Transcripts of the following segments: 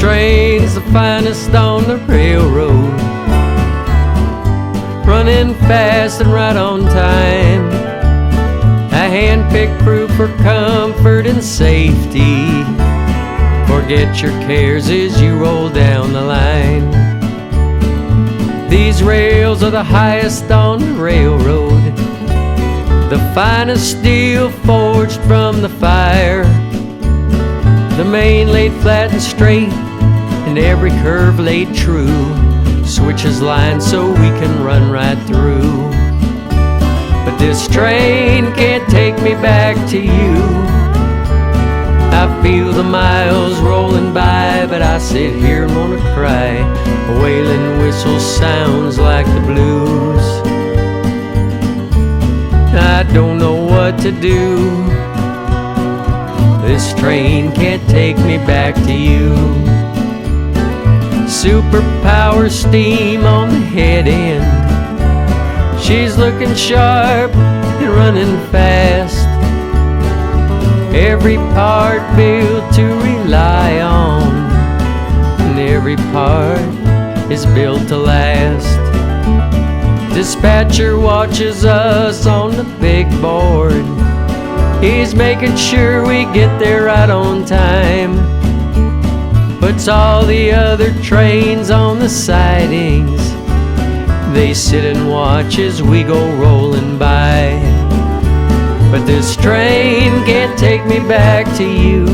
train's the finest on the railroad, running fast and right on time. A hand-picked crew for comfort and safety. Forget your cares as you roll down the line. These rails are the highest on the railroad, the finest steel forged from the fire. The main laid flat and straight, and every curve laid true. Switches lined so we can run right through. But this train can't take me back to you. I feel the miles rolling by, but I sit here and wanna cry. A wailing whistle sounds like the blues. I don't know what to do. This train can't take me back to you. Superpower steam on the head end. She's looking sharp and running fast. Every part built to rely on, and every part is built to last. Dispatcher watches us on the big board. He's making sure we get there right on time. Puts all the other trains on the sidings. They sit and watch as we go rolling by. But this train can't take me back to you.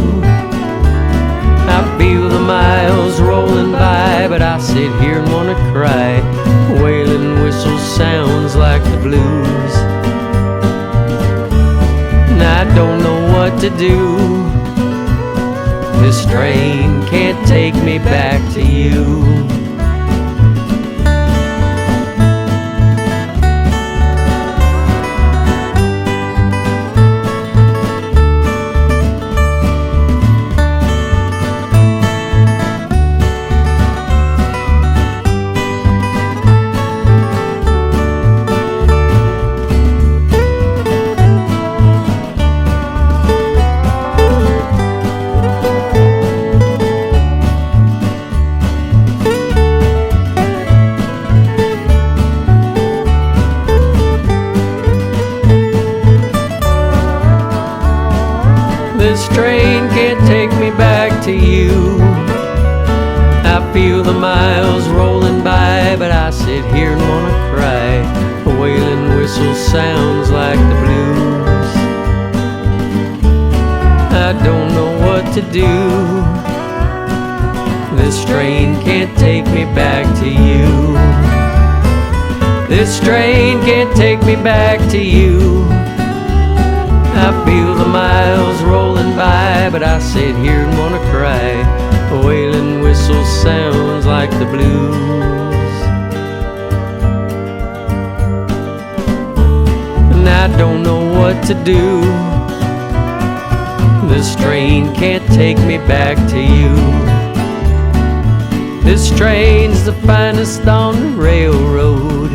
I feel the miles rolling by, but I sit here and wanna cry. A wailing whistle sounds like the blues. And I don't know what to do. This train can't take me back to you. This train can't take me back to you. I feel the miles rolling by, but I sit here and wanna cry. A wailing whistle sounds like the blues. I don't know what to do. This train can't take me back to you. This train can't take me back to you. I feel the miles rolling by, but I sit here and wanna cry. A wailing whistle sounds like the blues. And I don't know what to do. This train can't take me back to you. This train's the finest on the railroad,